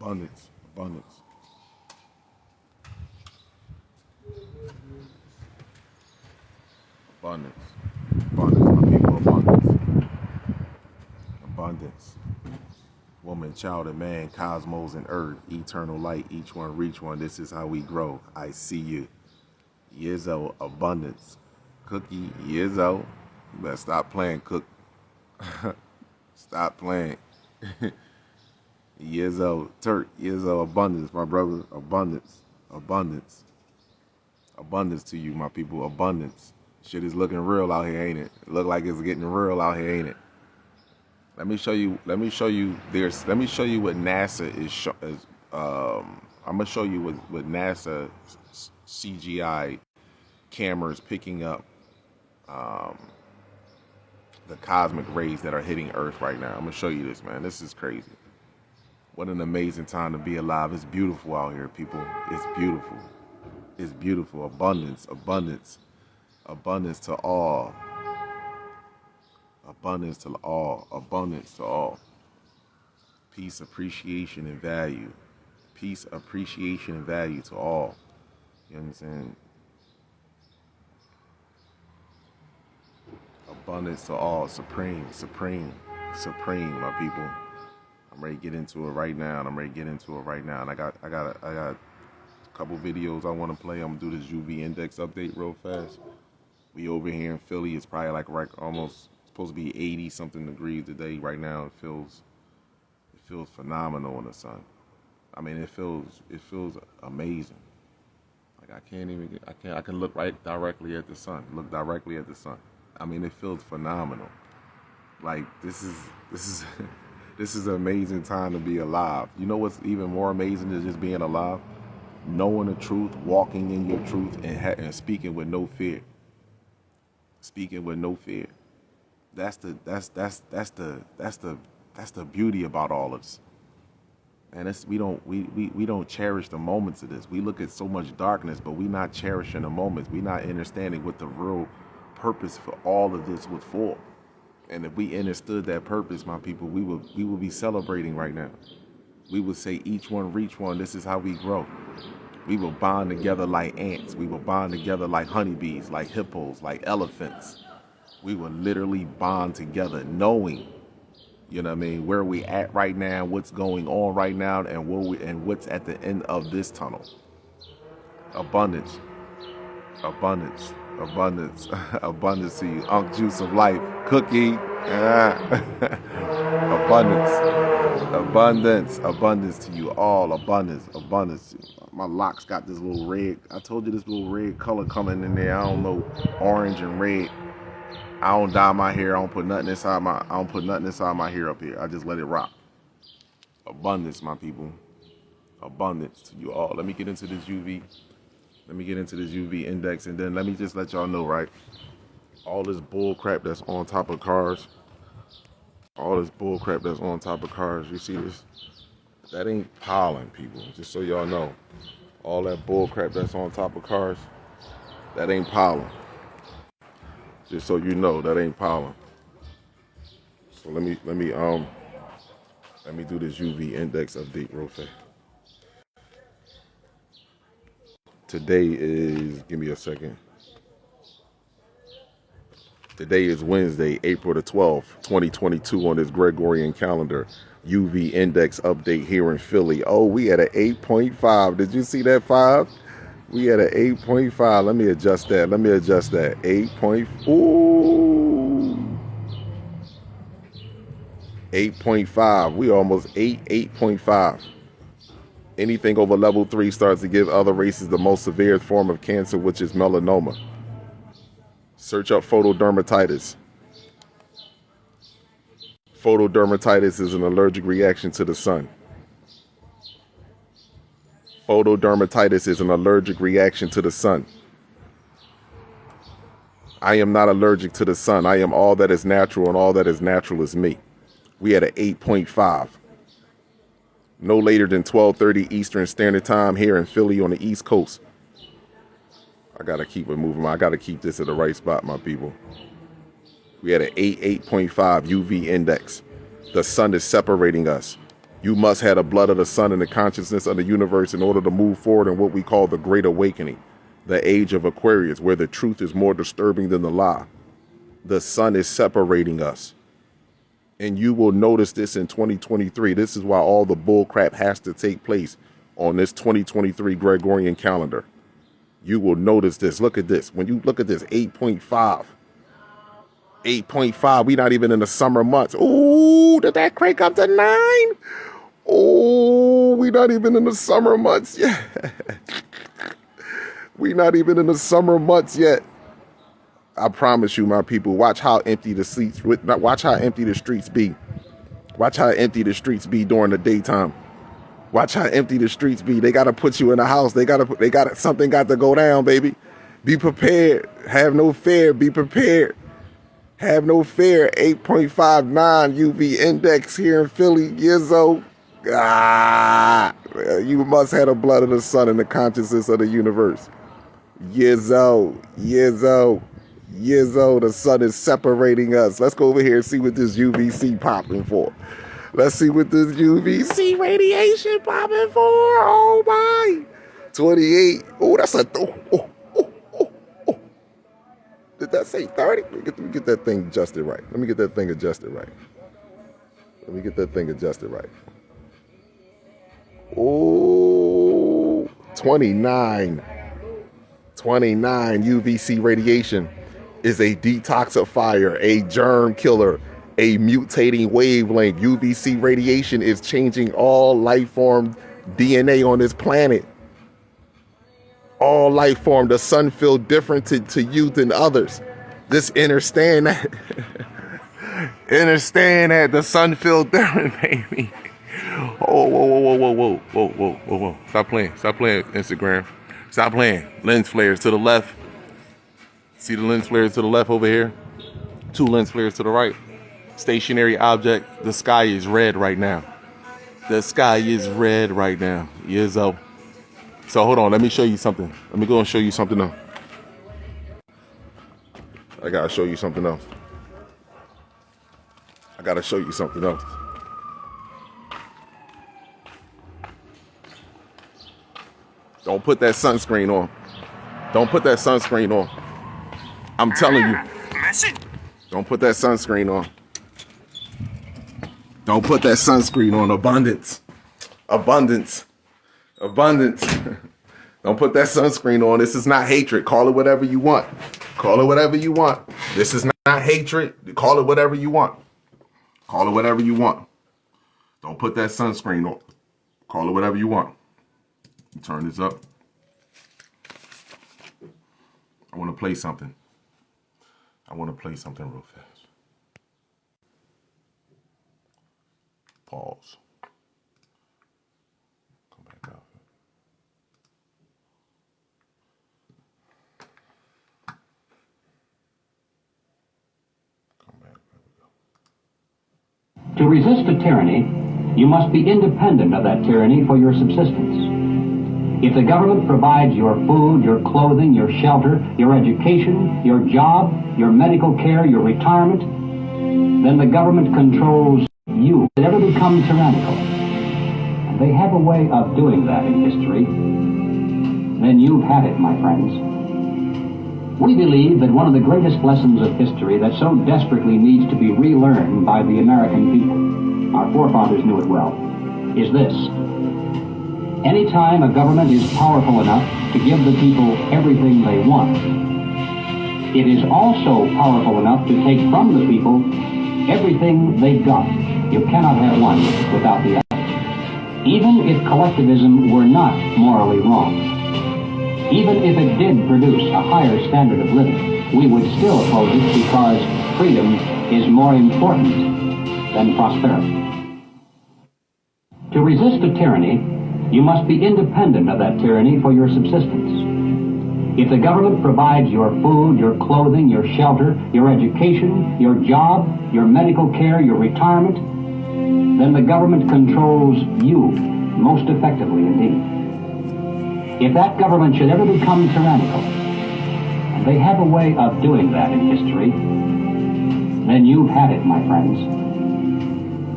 Abundance, abundance, abundance, abundance, my people, abundance, abundance. Woman, child, and man, cosmos and earth, eternal light, each one reach one. This is how we grow. I see you. Yizzo, abundance. Cookie, Yizzo. You better stop playing, Cook. Stop playing. Yizzo, Turk, Yizzo, abundance, my brother. Abundance, abundance, abundance to you, my people. Abundance. Shit is looking real out here, ain't it? It look like it's getting real out here, ain't it? Let me show you. Let me show you. Let me show you what NASA is. I'm gonna show you what NASA CGI cameras picking up the cosmic rays that are hitting Earth right now. I'm gonna show you this, man. This is crazy. What an amazing time to be alive. It's beautiful out here, people. It's beautiful. It's beautiful. Abundance, abundance, abundance to all. Abundance to all. Abundance to all. Peace, appreciation, and value. Peace, appreciation, and value to all. You understand? Abundance to all. Supreme, supreme, supreme, my people. I'm ready to get into it right now, and I got a couple videos I want to play. I'm gonna do this UV index update real fast. We over here in Philly. It's probably like almost supposed to be 80 something degrees today. Right now, it feels phenomenal in the sun. I mean, it feels amazing. Like I can look right directly at the sun. Look directly at the sun. I mean, it feels phenomenal. Like this is this is an amazing time to be alive. You know what's even more amazing than just being alive? Knowing the truth, walking in your truth, and speaking with no fear. Speaking with no fear. That's the beauty about all of this. And we don't cherish the moments of this. We look at so much darkness, but we not cherishing the moments. We not understanding what the real purpose for all of this was for. And if we understood that purpose, my people, we will be celebrating right now. We would say each one reach one. This is how we grow. We will bond together like ants. We will bond together like honeybees, like hippos, like elephants. We will literally bond together knowing, you know what I mean, where we at right now, what's going on right now, and what's at the end of this tunnel. Abundance. Abundance. Abundance. Abundance to you. Unc Juice of Life. Cookie. Abundance. Abundance. Abundance to you all. Abundance. Abundance. My locks got this little red. I told you this little red color coming in there. I don't know. Orange and red. I don't dye my hair. I don't put nothing inside my hair up here. I just let it rock. Abundance, my people. Abundance to you all. Let me get into this UV. Let me get into this UV index, and then let me just let y'all know, right? All this bull crap that's on top of cars. All this bull crap that's on top of cars. You see this? That ain't pollen, people. Just so y'all know. All that bull crap that's on top of cars, that ain't pollen. Just so you know, that ain't pollen. So let me do this UV index update real fast. Today is, give me a second. Today is Wednesday, April the 12th, 2022 on this Gregorian calendar. UV index update here in Philly. Oh, we at an 8.5. Did you see that 5? We at an 8.5. Let me adjust that. 8.5. We almost 8.5. Anything over level 3 starts to give other races the most severe form of cancer, which is melanoma. Search up photodermatitis. Photodermatitis is an allergic reaction to the sun. Photodermatitis is an allergic reaction to the sun. I am not allergic to the sun. I am all that is natural, and all that is natural is me. We at an 8.5. No later than 12:30 Eastern Standard Time here in Philly on the East Coast. I got to keep it moving. I got to keep this at the right spot, my people. We had an 8.5 UV index. The sun is separating us. You must have the blood of the sun and the consciousness of the universe in order to move forward in what we call the Great Awakening, the age of Aquarius, where the truth is more disturbing than the lie. The sun is separating us. And you will notice this in 2023. This is why all the bull crap has to take place on this 2023 Gregorian calendar. You will notice this. Look at this. When you look at this, 8.5. 8.5. We not even in the summer months. Ooh, did that crank up to 9? Oh, we not even in the summer months yet. We not even in the summer months yet. I promise you, my people, watch how empty the streets, watch how empty the streets be. Watch how empty the streets be during the daytime. Watch how empty the streets be. They got to put you in the house. Something got to go down, baby. Be prepared. Have no fear. Be prepared. Have no fear. 8.59 UV index here in Philly. Years old. You must have the blood of the sun and the consciousness of the universe. Years old. Years old. Years old. The sun is separating us. Let's go over here and see what this UVC popping for. Let's see what this UVC radiation popping for. Oh my. 28. Oh, that's a... Oh. Did that say 30? Let me get that thing adjusted right. Let me get that thing adjusted right. Oh, 29. 29 UVC radiation is a detoxifier, a germ killer, a mutating wavelength. UVC radiation is changing all life form DNA on this planet. All life form. The sun feel different to you than others. Just understand that. Understand that the sun feel different, baby. Oh, whoa. Stop playing, Instagram. Stop playing. Lens flares to the left. See the lens flares to the left over here? 2 lens flares to the right. Stationary object. The sky is red right now. Yes, So hold on, let me show you something. Let me go and show you something else. I gotta show you something else. Don't put that sunscreen on. I'm telling you. Don't put that sunscreen on. Abundance. Don't put that sunscreen on. This is not hatred. Call it whatever you want. This is not hatred. Call it whatever you want. Don't put that sunscreen on. Call it whatever you want. Turn this up. I want to play something real fast. Pause. Come back out. To resist a tyranny, you must be independent of that tyranny for your subsistence. If the government provides your food, your clothing, your shelter, your education, your job, your medical care, your retirement, then the government controls you. If it ever becomes tyrannical, and they have a way of doing that in history, then you've had it, my friends. We believe that one of the greatest lessons of history that so desperately needs to be relearned by the American people, our forefathers knew it well, is this. Anytime a government is powerful enough to give the people everything they want, it is also powerful enough to take from the people everything they've got. You cannot have one without the other. Even if collectivism were not morally wrong, even if it did produce a higher standard of living, we would still oppose it because freedom is more important than prosperity. To resist a tyranny, you must be independent of that tyranny for your subsistence. If the government provides your food, your clothing, your shelter, your education, your job, your medical care, your retirement, then the government controls you most effectively indeed. If that government should ever become tyrannical, and they have a way of doing that in history, then you've had it, my friends.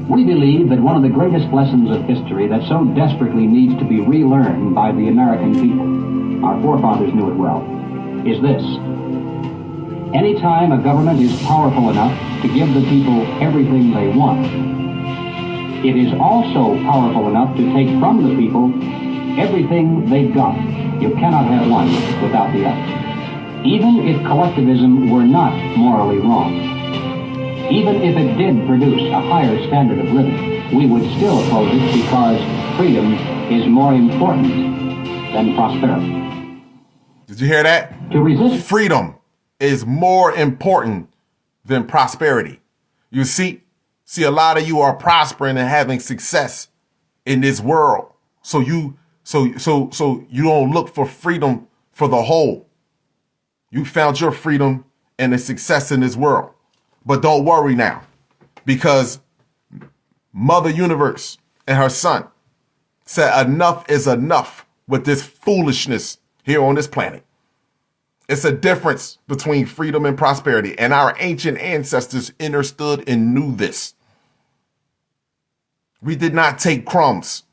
We believe that one of the greatest lessons of history that so desperately needs to be relearned by the American people, our forefathers knew it well, is this. Anytime a government is powerful enough to give the people everything they want, it is also powerful enough to take from the people everything they've got. You cannot have one without the other. Even if collectivism were not morally wrong, even if it did produce a higher standard of living, we would still oppose it because freedom is more important than prosperity. Did you hear that? To resist freedom is more important than prosperity. You see, a lot of you are prospering and having success in this world. So you don't look for freedom for the whole. You found your freedom and the success in this world. But don't worry now, because Mother Universe and her son said enough is enough with this foolishness here on this planet. It's a difference between freedom and prosperity, and our ancient ancestors understood and knew this. We did not take crumbs.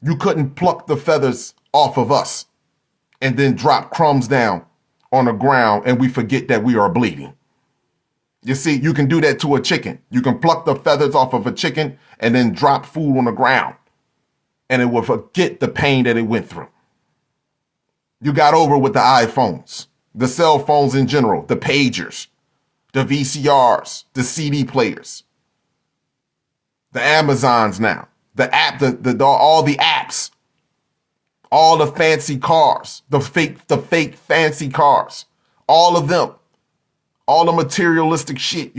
You couldn't pluck the feathers off of us and then drop crumbs down on the ground and we forget that we are bleeding. You see, you can do that to a chicken. You can pluck the feathers off of a chicken and then drop food on the ground, and it will forget the pain that it went through. You got over with the iPhones, the cell phones in general, the pagers, the VCRs, the CD players, the Amazons now, the app, all the apps, all the fancy cars, the fake fancy cars, all of them. All the materialistic shit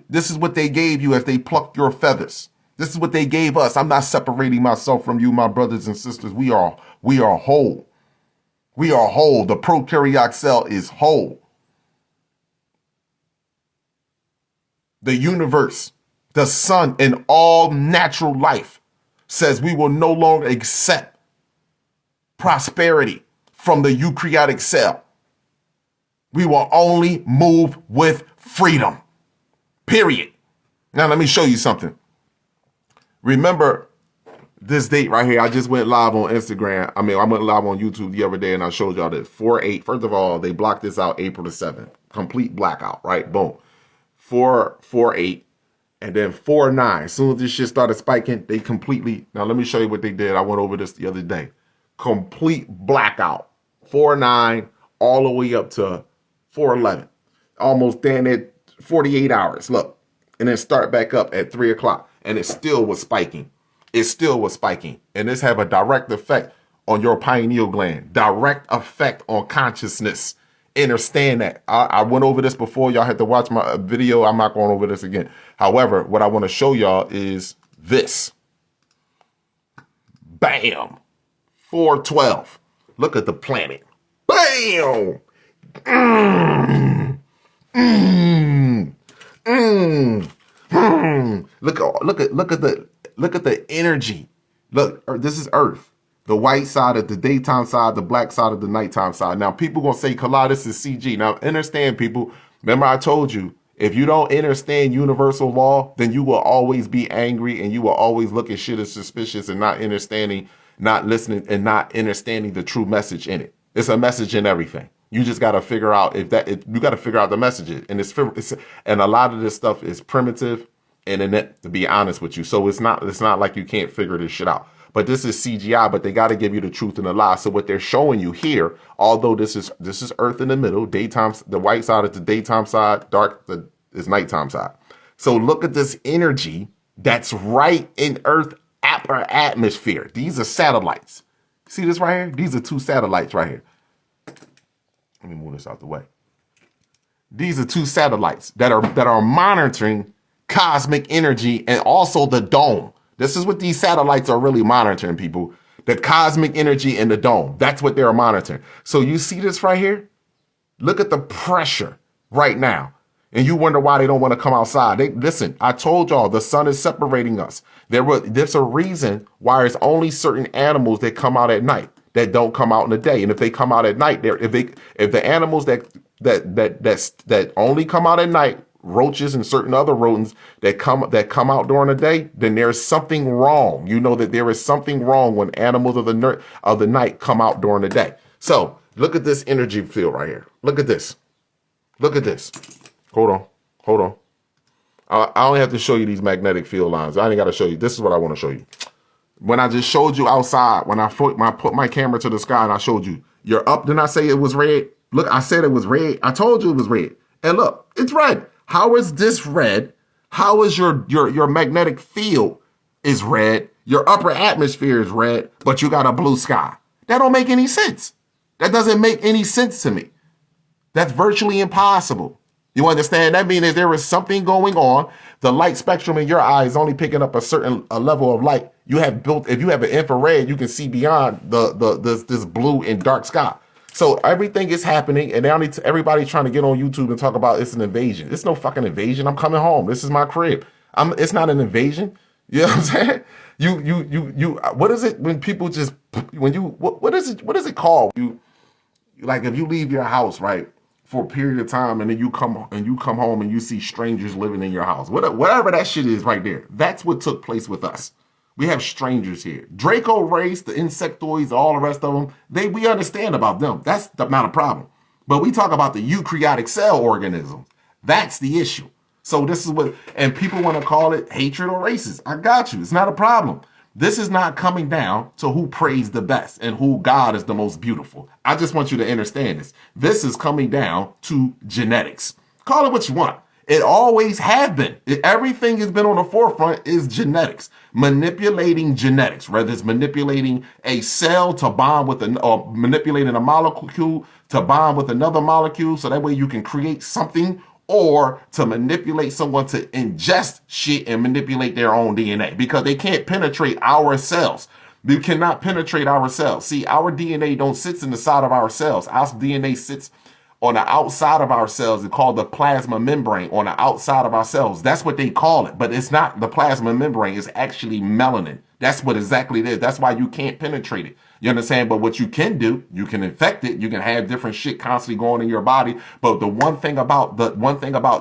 this is what they gave you as they plucked your feathers. This is what they gave us. I'm not separating myself from you, my brothers and sisters. We are whole. We are whole. The prokaryotic cell is whole. The universe, the sun, and all natural life says we will no longer accept prosperity from the eukaryotic cell. We will only move with freedom. Period. Now, let me show you something. Remember this date right here. I just went live on Instagram. I went live on YouTube the other day and I showed y'all that 4/8. First of all, they blocked this out April the 7th. Complete blackout, right? Boom. 4/8. And then 4/9. As soon as this shit started spiking, they completely. Now, let me show you what they did. I went over this the other day. Complete blackout. 4/9 all the way up to 4/11, almost damn it 48 hours. Look, and then start back up at 3 o'clock, and it still was spiking. It still was spiking, and this have a direct effect on your pineal gland, direct effect on consciousness. Understand that. I went over this before. Y'all had to watch my video. I'm not going over this again. However, what I want to show y'all is this. Bam, 4/12. Look at the planet. Bam. Look at the energy. Look, this is Earth. The white side of the daytime side, the black side of the nighttime side. Now, people gonna say, Kallah, this is CG. Now, understand, people. Remember, I told you, if you don't understand universal law, then you will always be angry and you will always look at shit as suspicious and not understanding, not listening, and not understanding the true message in it. It's a message in everything. You just got to figure out you got to figure out the messages, and and a lot of this stuff is primitive and inept, to be honest with you. So it's not like you can't figure this shit out. But this is CGI, but they got to give you the truth and the lie. So what they're showing you here, although this is Earth in the middle, daytime, the white side is the daytime side, dark is nighttime side. So look at this energy that's right in Earth upper atmosphere. These are satellites. See this right here? These are 2 satellites right here. Let me move this out the way. These are 2 satellites that are monitoring cosmic energy and also the dome. This is what these satellites are really monitoring, people. The cosmic energy in the dome. That's what they're monitoring. So you see this right here? Look at the pressure right now. And you wonder why they don't want to come outside. Listen, I told y'all the sun is separating us. There's a reason why there's only certain animals that come out at night that don't come out in the day. And if they come out at night, if the animals that only come out at night roaches and certain other rodents that come out during the day, then there's something wrong. You know that there is something wrong when animals of the night come out during the day. So look at this energy field right here. Look at this. Look at this. Hold on. I only have to show you these magnetic field lines. I ain't got to show you. This is what I want to show you. When I just showed you outside, when I put my camera to the sky and I showed you, you're up. Didn't I say it was red? Look, I said it was red. I told you it was red. And look, it's red. How is this red? How is your magnetic field is red? Your upper atmosphere is red, but you got a blue sky. That don't make any sense. That doesn't make any sense to me. That's virtually impossible. You understand? That means that there is something going on. The light spectrum in your eye is only picking up a certain level of light. If you have an infrared, you can see beyond this blue and dark sky. So everything is happening, and now everybody's trying to get on YouTube and talk about it's an invasion. It's no fucking invasion. I'm coming home. This is my crib. It's not an invasion. You know what I'm saying? You. What is it when people just what is it called? Like if you leave your house, right, for a period of time, and then you come home and you see strangers living in your house. Whatever that shit is right there. That's what took place with us. We have strangers here. Draco race, the insectoids, all the rest of them, we understand about them. That's not a problem. But we talk about the eukaryotic cell organisms. That's the issue. So this is and people want to call it hatred or racist. I got you. It's not a problem. This is not coming down to who prays the best and who God is the most beautiful. I just want you to understand this. This is coming down to genetics. Call it what you want. It always have been. Everything has been on the forefront is genetics. Manipulating genetics, whether it's manipulating a cell to bond with or manipulating a molecule to bond with another molecule so that way you can create something, or to manipulate someone to ingest shit and manipulate their own DNA because they can't penetrate our cells. You cannot penetrate our cells. See, our DNA don't sit in the side of our cells. Our DNA sits on the outside of our cells. It's called the plasma membrane on the outside of our cells. That's what they call it, but it's not the plasma membrane. It's actually melanin. That's what exactly it is. That's why you can't penetrate it. You understand? But what you can do, you can infect it. You can have different shit constantly going in your body. But the one thing about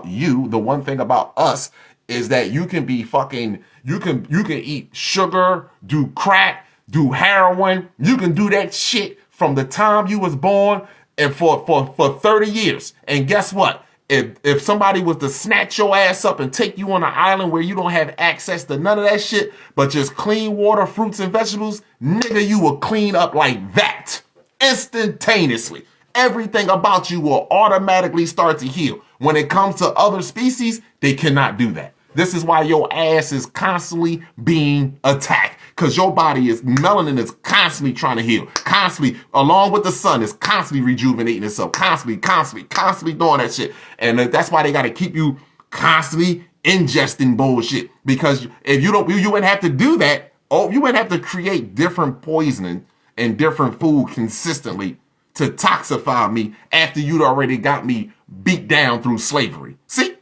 you, the one thing about us is that you can be fucking, you can eat sugar, do crack, do heroin. You can do that shit from the time you was born and for 30 years. And guess what? If somebody was to snatch your ass up and take you on an island where you don't have access to none of that shit, but just clean water, fruits, and vegetables, nigga, you will clean up like that instantaneously. Everything about you will automatically start to heal. When it comes to other species, they cannot do that. This is why your ass is constantly being attacked. Because your body melanin is constantly trying to heal. Constantly, along with the sun, is constantly rejuvenating itself. Constantly doing that shit. And that's why they got to keep you constantly ingesting bullshit. Because if you wouldn't have to do that. Oh, you wouldn't have to create different poisoning and different food consistently to toxify me after you'd already got me beat down through slavery. See?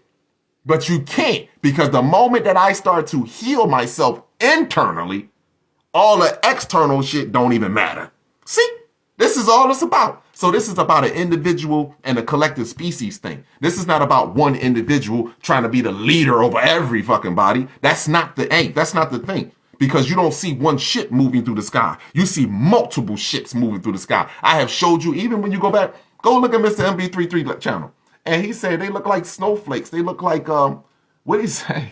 But you can't, because the moment that I start to heal myself internally, all the external shit don't even matter. See, this is all it's about. So this is about an individual and a collective species thing. This is not about one individual trying to be the leader over every fucking body. That's not the thing. Because you don't see one ship moving through the sky. You see multiple ships moving through the sky. I have showed you, even when you go back, go look at Mr. MB33 channel. And he said they look like snowflakes. They look like, what did he say?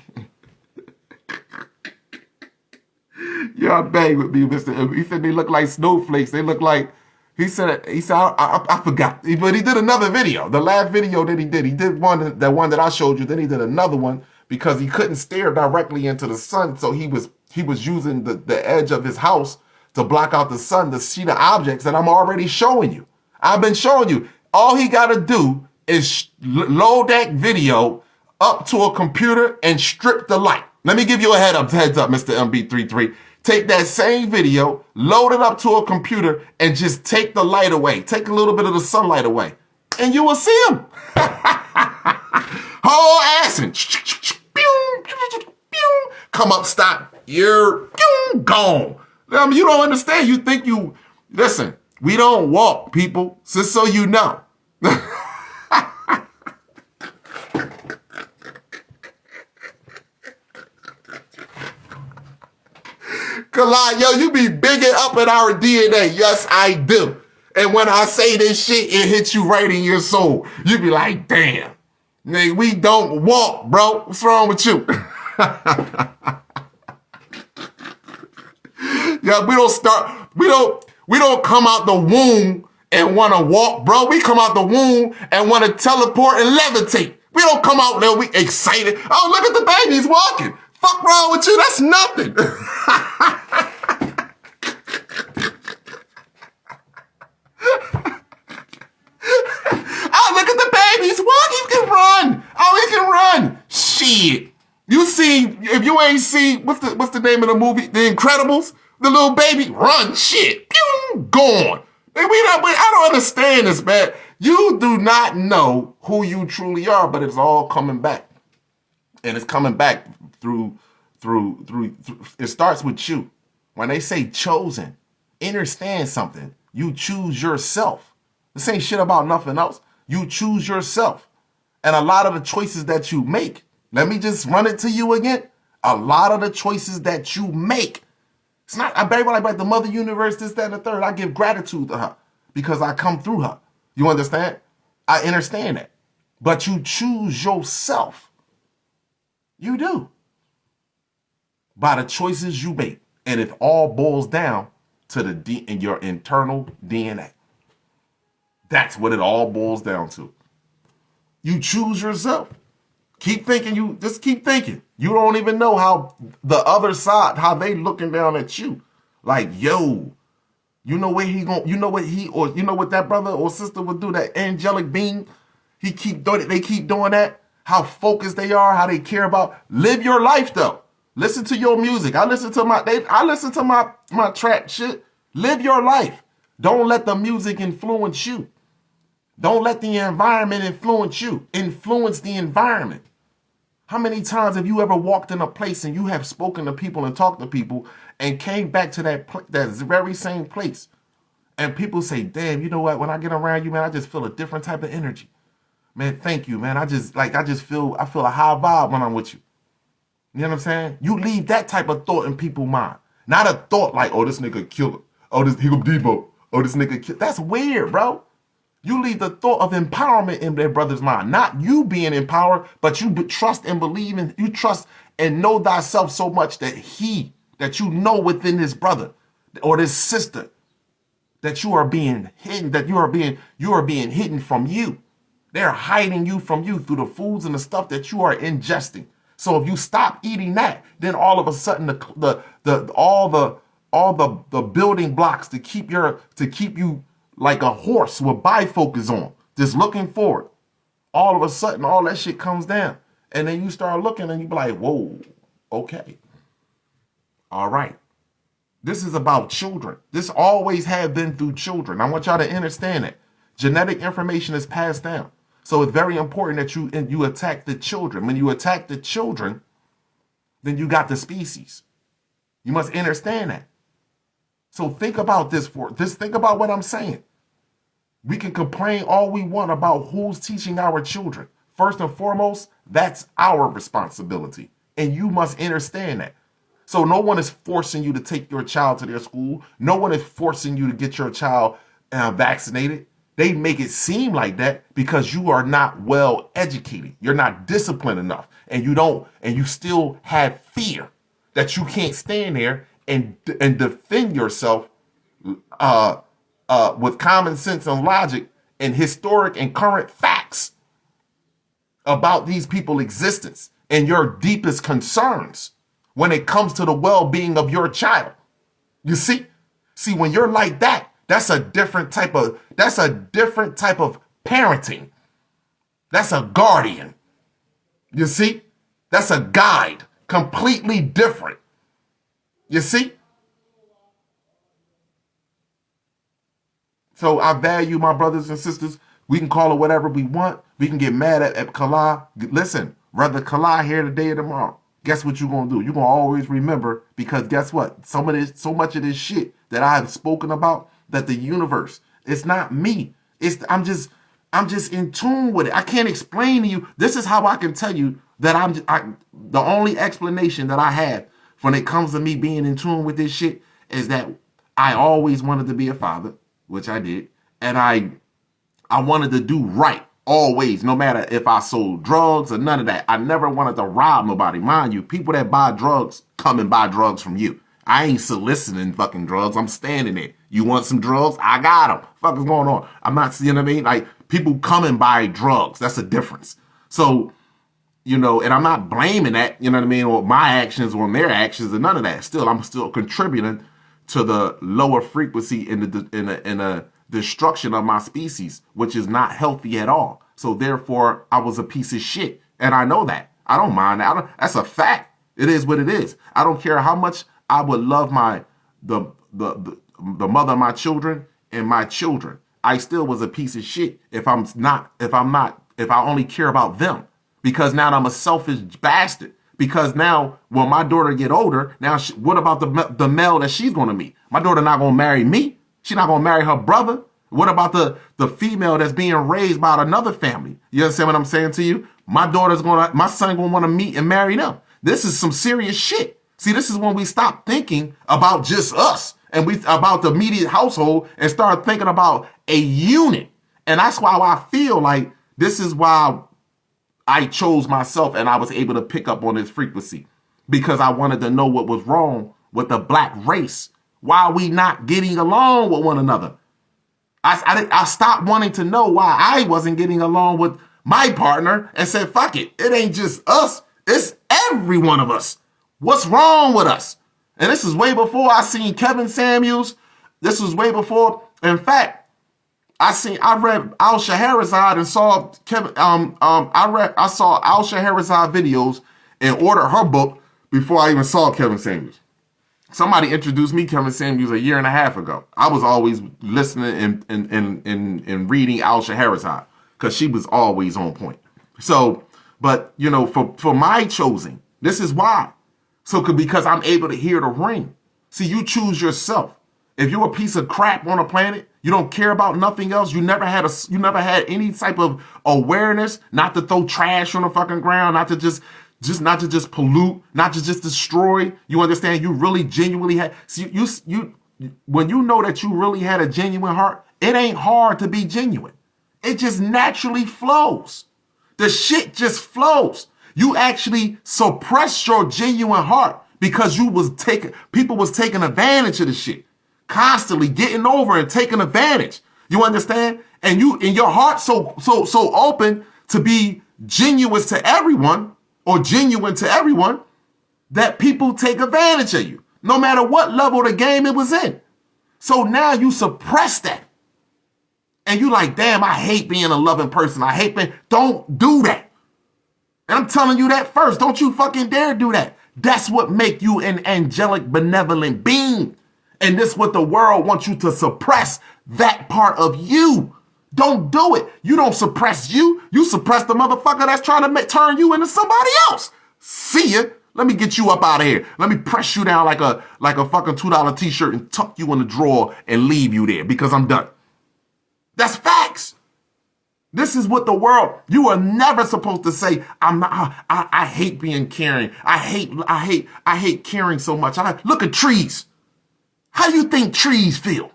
Y'all bang with me, Mr. M. He said they look like snowflakes. They look like, he said I forgot. But he did another video. The last video that he did one that I showed you. Then he did another one because he couldn't stare directly into the sun. So he was using the edge of his house to block out the sun to see the objects that I'm already showing you. I've been showing you. All he got to do is load that video up to a computer and strip the light. Let me give you a heads up, Mr. MB33. Take that same video, load it up to a computer, and just take the light away. Take a little bit of the sunlight away, and you will see him. Whole ass and come up, stop. You're gone. I mean, you don't understand. You think listen, we don't walk, people, just so you know. Kalai, yo, you be bigging up in our DNA. Yes, I do. And when I say this shit, it hits you right in your soul. You be like, damn. Nigga, we don't walk, bro. What's wrong with you? Yeah, we don't come out the womb and want to walk, bro. We come out the womb and want to teleport and levitate. We don't come out there, we excited. Oh, look at the baby's walking. Fuck wrong with you? That's nothing. Oh, look at the baby's walking. He can run. Oh, he can run. Shit. You see, if you ain't see, what's the name of the movie? The Incredibles? The little baby run. Shit. Pew, gone. I don't understand this, man. You do not know who you truly are, but it's all coming back. And it's coming back through it starts with you. When they say chosen, understand something. You choose yourself. This ain't shit about nothing else. You choose yourself. And a lot of the choices that you make, let me just run it to you again. A lot of the choices that you make, it's not, I bet like the mother universe, this, that, and the third. I give gratitude to her because I come through her. You understand? I understand that. But you choose yourself. You do. By the choices you make. And it all boils down to in your internal DNA. That's what it all boils down to. You choose yourself. Keep thinking, just keep thinking. You don't even know how the other side, how they looking down at you. Like, yo, you know what that brother or sister would do, that angelic being? They keep doing that. How focused they are, how they care about. Live your life though. Listen to your music. I listen to my trap shit. Live your life. Don't let the music influence you. Don't let the environment influence you. Influence the environment. How many times have you ever walked in a place and you have spoken to people and talked to people and came back to that very same place? And people say, damn, you know what? When I get around you, man, I just feel a different type of energy. Man, thank you, man. I feel a high vibe when I'm with you. You know what I'm saying? You leave that type of thought in people's mind. Not a thought like, oh, this nigga killer. Oh, he go Debo. Oh, this nigga kill. That's weird, bro. You leave the thought of empowerment in their brother's mind. Not you being empowered, but you trust and believe in, you trust and know thyself so much that you know within his brother or this sister that you are being hidden, that you are being hidden from you. They're hiding you from you through the foods and the stuff that you are ingesting. So if you stop eating that, then all of a sudden all the building blocks to keep you like a horse with bifocals on, just looking forward. All of a sudden, all that shit comes down. And then you start looking and you be like, whoa, okay. All right. This is about children. This always have been through children. I want y'all to understand that. Genetic information is passed down. So it's very important that you attack the children. When you attack the children, then you got the species. You must understand that. So think about think about what I'm saying. We can complain all we want about who's teaching our children. First and foremost, that's our responsibility. And you must understand that. So no one is forcing you to take your child to their school. No one is forcing you to get your child vaccinated. They make it seem like that because you are not well educated. You're not disciplined enough. And you still have fear that you can't stand there and defend yourself with common sense and logic and historic and current facts about these people's existence and your deepest concerns when it comes to the well-being of your child. You see, when you're like that, that's a different type of parenting. That's a guardian. You see, that's a guide, completely different. You see? So I value my brothers and sisters. We can call it whatever we want. We can get mad at Kalai. Listen, whether Kalai here today or tomorrow, guess what you're going to do? You're going to always remember, because guess what? So much of this shit that I have spoken about, that the universe, it's not me. I'm just in tune with it. I can't explain to you. This is how I can tell you that the only explanation that I have when it comes to me being in tune with this shit is that I always wanted to be a father, which I did, and I wanted to do right always, no matter if I sold drugs or none of that. I never wanted to rob nobody. Mind you, people that buy drugs come and buy drugs from you. I ain't soliciting fucking drugs. I'm standing there. You want some drugs? I got them. Fuck is going on? I'm not, you know what I mean? Like, people come and buy drugs. That's a difference. So, you know, and I'm not blaming that, you know what I mean, or my actions or their actions or none of that. Still, I'm still contributing to the lower frequency in the destruction of my species, which is not healthy at all. So therefore, I was a piece of shit, and I know that. I don't mind that. That's a fact. It is what it is. I don't care how much I would love the mother of my children and my children. I still was a piece of shit if I only care about them, because now I'm a selfish bastard. Because now, when my daughter get older, now what about the male that she's gonna meet? My daughter not gonna marry me. She's not gonna marry her brother. What about the female that's being raised by another family? You understand what I'm saying to you? My son gonna want to meet and marry them. This is some serious shit. See, this is when we stop thinking about just us and about the immediate household and start thinking about a unit. And that's why I feel like this is why I chose myself and I was able to pick up on this frequency, because I wanted to know what was wrong with the black race. Why are we not getting along with one another? I stopped wanting to know why I wasn't getting along with my partner and said, fuck it. It ain't just us. It's every one of us. What's wrong with us? And this is way before I seen Kevin Samuels. This was way before. In fact, I read Al Shahrazad and saw I saw Al Shahrazad videos and ordered her book before I even saw Kevin Samuels. Somebody introduced me Kevin Samuels a year and a half ago. I was always listening and reading Al Shahrazad because she was always on point. So, but you know, for my choosing, this is why. So, because I'm able to hear the ring. See, you choose yourself. If you're a piece of crap on a planet, you don't care about nothing else. You never had any type of awareness, not to throw trash on the fucking ground, not to just pollute, not to just destroy. You understand? You really genuinely had. See, you when you know that you really had a genuine heart, it ain't hard to be genuine. It just naturally flows. The shit just flows. You actually suppressed your genuine heart because people was taking advantage of the shit, constantly getting over and taking advantage. You understand? And you in your heart so open to be genuine to everyone that people take advantage of you, no matter what level of the game it was in. So now you suppress that. And you like, damn, I hate being a loving person. Don't do that. And I'm telling you that first. Don't you fucking dare do that. That's what make you an angelic, benevolent being. And this is what the world wants you to suppress, that part of you. Don't do it. You don't suppress you. You suppress the motherfucker that's trying to turn you into somebody else. See ya. Let me get you up out of here. Let me press you down like a fucking $2 t-shirt and tuck you in the drawer and leave you there because I'm done. That's facts. This is what the world, you are never supposed to say, I hate being caring. I hate caring so much. Look at trees. How do you think trees feel?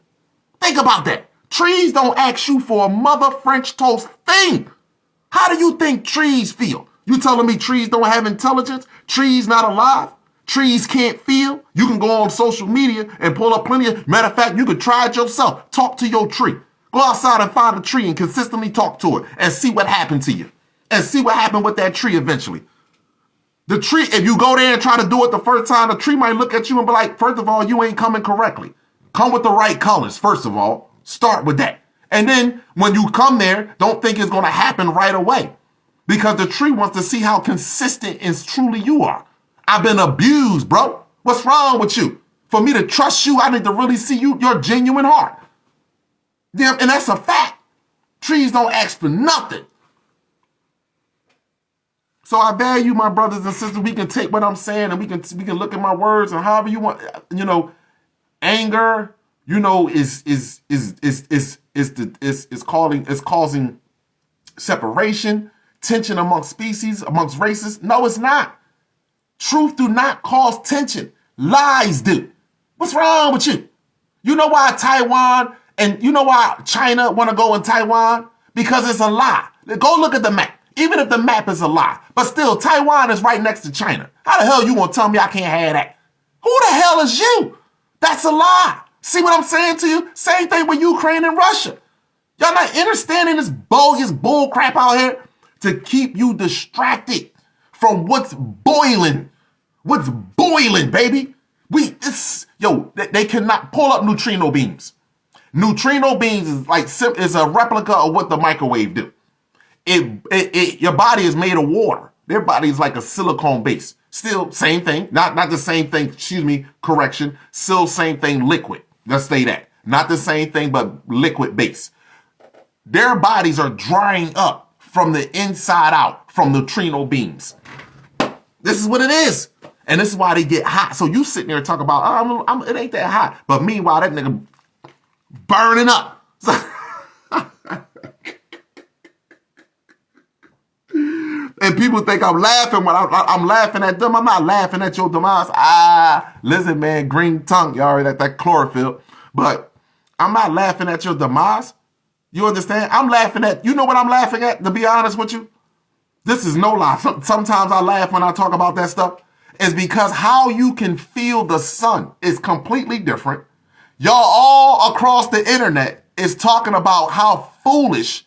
Think about that. Trees don't ask you for a mother French toast thing. How do you think trees feel? You telling me trees don't have intelligence? Trees not alive? Trees can't feel? You can go on social media and pull up matter of fact, you could try it yourself. Talk to your tree. Go outside and find a tree and consistently talk to it and see what happened to you. And see what happened with that tree eventually. The tree, if you go there and try to do it the first time, the tree might look at you and be like, first of all, you ain't coming correctly. Come with the right colors, first of all. Start with that. And then when you come there, don't think it's going to happen right away. Because the tree wants to see how consistent and truly you are. I've been abused, bro. What's wrong with you? For me to trust you, I need to really see your genuine heart. Yeah, and that's a fact. Trees don't ask for nothing. So I value my brothers and sisters. We can take what I'm saying and we can look at my words and however you want. You know, anger, you know, is causing separation, tension amongst species, amongst races. No, it's not. Truth do not cause tension. Lies do. What's wrong with you? You know why Taiwan and you know why China want to go in Taiwan? Because it's a lie. Go look at the map. Even if the map is a lie. But still, Taiwan is right next to China. How the hell you gonna tell me I can't have that? Who the hell is you? That's a lie. See what I'm saying to you? Same thing with Ukraine and Russia. Y'all not understanding this bogus bull crap out here to keep you distracted from what's boiling. What's boiling, baby? They cannot pull up neutrino beams. Neutrino beams is a replica of what the microwave do. Your body is made of water. Their body is like a silicone base. Still same thing. Not the same thing. Excuse me. Correction. Still same thing. Liquid. Let's say that. Not the same thing, but liquid base. Their bodies are drying up from the inside out from neutrino beams. This is what it is. And this is why they get hot. So you sitting there talking about, it ain't that hot. But meanwhile, that nigga burning up. And people think I'm laughing when I'm laughing at them. I'm not laughing at your demise. Listen, man, green tongue. You already got that chlorophyll. But I'm not laughing at your demise. You understand? I'm laughing at, you know what I'm laughing at, to be honest with you? This is no lie. Sometimes I laugh when I talk about that stuff. It's because how you can feel the sun is completely different. Y'all all across the internet is talking about how foolish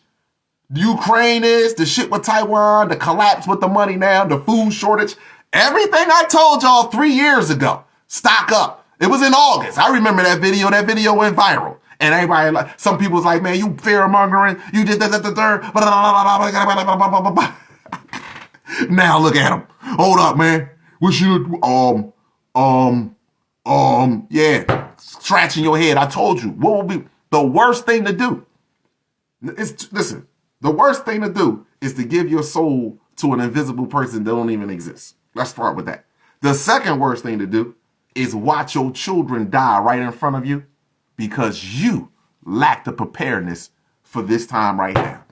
Ukraine is, the shit with Taiwan, the collapse with the money now, the food shortage. Everything I told y'all 3 years ago, stock up. It was in August. I remember that video. That video went viral. And everybody, some people was like, man, you fear-mongering. You did that. Now look at him. Hold up, man. What should, yeah. Scratching your head. I told you. What will be the worst thing to do? Listen, the worst thing to do is to give your soul to an invisible person that don't even exist. Let's start with that. The second worst thing to do is watch your children die right in front of you because you lack the preparedness for this time right now.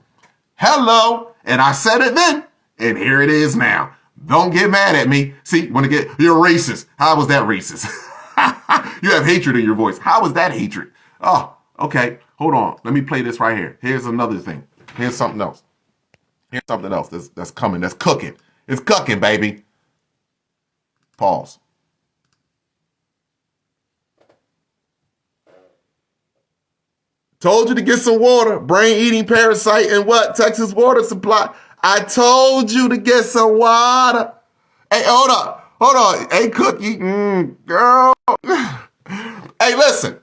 Hello. And I said it then, and here it is now. Don't get mad at me. See, you're racist. How was that racist? You have hatred in your voice. How was that hatred? Oh, okay. Hold on. Let me play this right here. Here's another thing. Here's something else. Here's something else that's coming. That's cooking. It's cooking, baby. Pause. Told you to get some water. Brain-eating parasite and what? Texas water supply. I told you to get some water. Hey, hold on. Hey, Cookie. Girl. Hey, listen.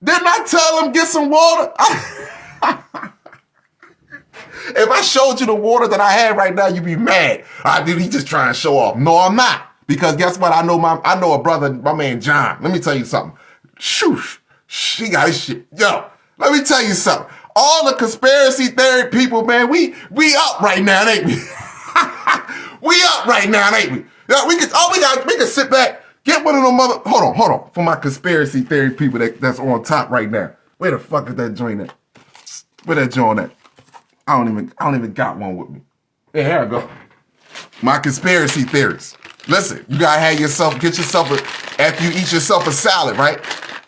Didn't I tell him get some water? If I showed you the water that I had right now, you'd be mad. He's just trying to show off. No, I'm not. Because guess what? I know a brother, my man John. Let me tell you something. Shoosh. She got his shit. Yo, let me tell you something. All the conspiracy theory people, man, we up right now, ain't we? We up right now, ain't we? Yeah, we can sit back, get one of them hold on. For my conspiracy theory people that's on top right now. Where the fuck is that joint at? Where that joint at? I don't even got one with me. Yeah, here I go. My conspiracy theories. Listen, you gotta get yourself after you eat yourself a salad, right?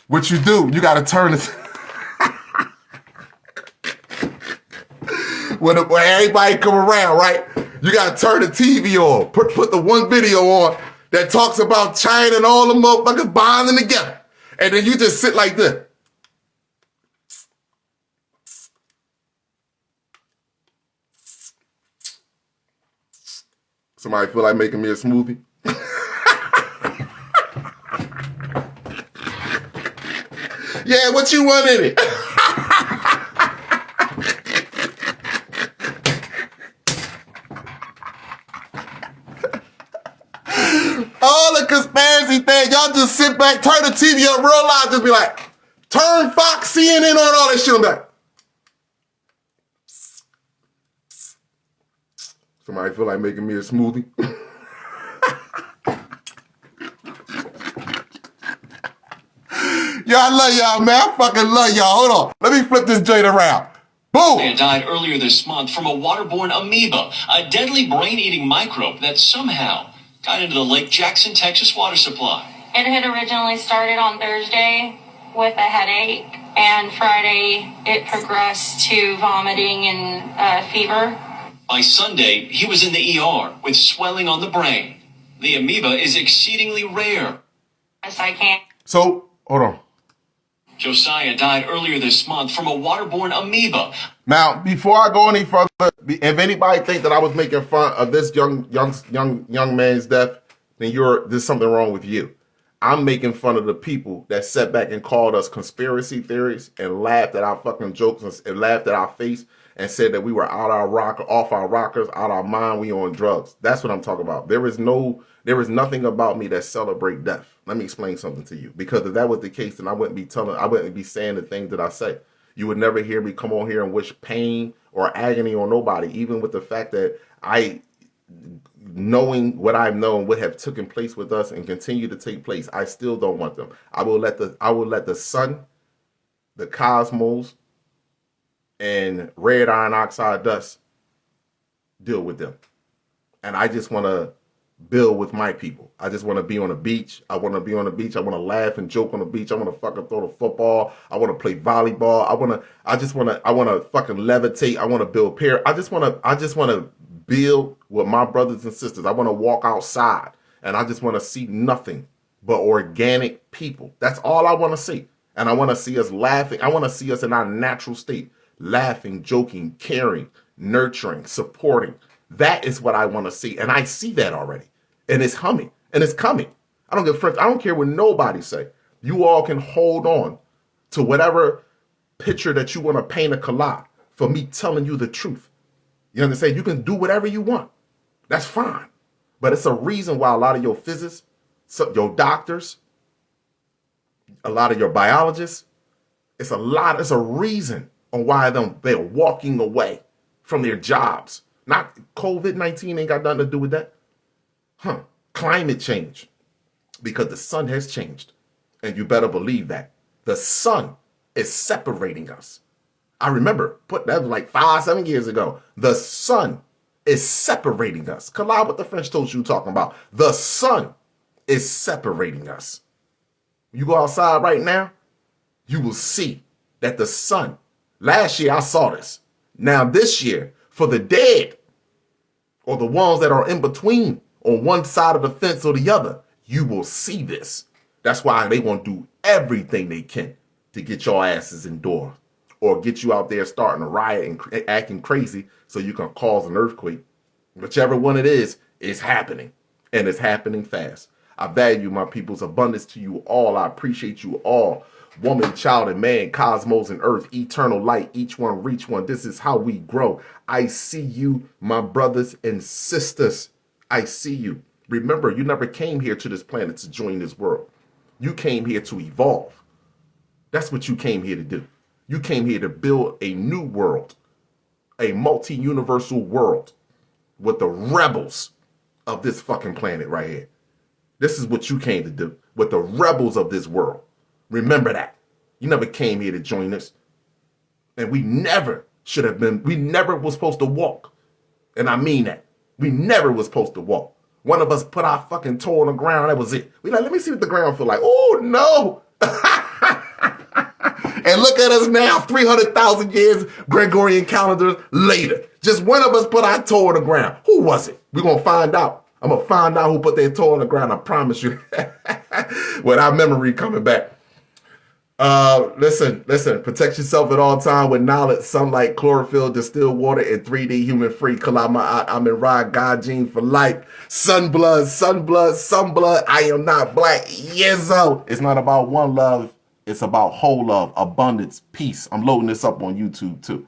What you do, you gotta turn it. When everybody come around, right? You gotta turn the TV on. Put the one video on that talks about China and all the motherfuckers bonding together. And then you just sit like this. Somebody feel like making me a smoothie? Yeah, what you want in it? All the conspiracy things, y'all just sit back, turn the TV up real loud, just be like, turn Fox, CNN on, all that shit on that. Somebody feel like making me a smoothie? Yo, I love y'all, man. I fucking love y'all. Hold on. Let me flip this joint around. Boom! Man died earlier this month from a waterborne amoeba, a deadly brain-eating microbe that somehow got into the Lake Jackson, Texas water supply. It had originally started on Thursday with a headache, and Friday it progressed to vomiting and fever. By Sunday, he was in the ER with swelling on the brain. The amoeba is exceedingly rare. Yes, I can't. So, hold on. Josiah died earlier this month from a waterborne amoeba. Now, before I go any further, if anybody think that I was making fun of this young man's death, then there's something wrong with you. I'm making fun of the people that sat back and called us conspiracy theories and laughed at our fucking jokes and laughed at our face and said that we were off our rockers, out our mind, we on drugs. That's what I'm talking about. There is nothing about me that celebrate death. Let me explain something to you. Because if that was the case, then I wouldn't be saying the things that I say. You would never hear me come on here and wish pain or agony on nobody, even with the fact that knowing what I've known would have taken place with us and continue to take place. I still don't want them. I will let the sun, the cosmos, and red iron oxide dust deal with them. And I just want to build with my people. I just want to be on the beach. I want to be on the beach. I want to laugh and joke on the beach. I want to fucking throw the football. I want to play volleyball. I want to fucking levitate. I want to build I just want to build with my brothers and sisters. I want to walk outside and I just want to see nothing but organic people. That's all I want to see. And I want to see us laughing. I want to see us in our natural state, laughing, joking, caring, nurturing, supporting. That is what I want to see. And I see that already. And it's humming. And it's coming. I don't care what nobody say. You all can hold on to whatever picture that you want to paint a collage for me telling you the truth. You understand? You can do whatever you want. That's fine. But it's a reason why a lot of your physicists, your doctors, a lot of your biologists, it's a reason on why they're walking away from their jobs. Not COVID-19 ain't got nothing to do with that. Climate change. Because the sun has changed. And you better believe that. The sun is separating us. I remember, that was like 5-7 years ago. The sun is separating us. Collide what the French told you talking about. The sun is separating us. You go outside right now, you will see that the sun, last year I saw this. Now this year, for the dead, or the ones that are in between on one side of the fence or the other, you will see this. That's why they want to do everything they can to get your asses indoors or get you out there starting a riot and acting crazy so you can cause an earthquake. Whichever one it is happening, and it's happening fast. I value my people's abundance to you all. I appreciate you all. Woman, child, and man, cosmos and earth, eternal light, each one reach one. This is how we grow. I see you, my brothers and sisters. I see you. Remember, you never came here to this planet to join this world. You came here to evolve. That's what you came here to do. You came here to build a new world, a multi-universal world with the rebels of this fucking planet right here. This is what you came to do with the rebels of this world. Remember that. You never came here to join us. And we never was supposed to walk. And I mean that. We never was supposed to walk. One of us put our fucking toe on the ground. That was it. We like, let me see what the ground feel like. Oh, no. And look at us now, 300,000 years, Gregorian calendar later. Just one of us put our toe on the ground. Who was it? We're going to find out. I'm going to find out who put their toe on the ground. I promise you. With our memory coming back. Listen, protect yourself at all time with knowledge, sunlight, chlorophyll, distilled water, and 3D human free. Kalama, I'm in Rod, God gene for life. Sunblood. I am not black. Yezzo. It's not about one love. It's about whole love, abundance, peace. I'm loading this up on YouTube too.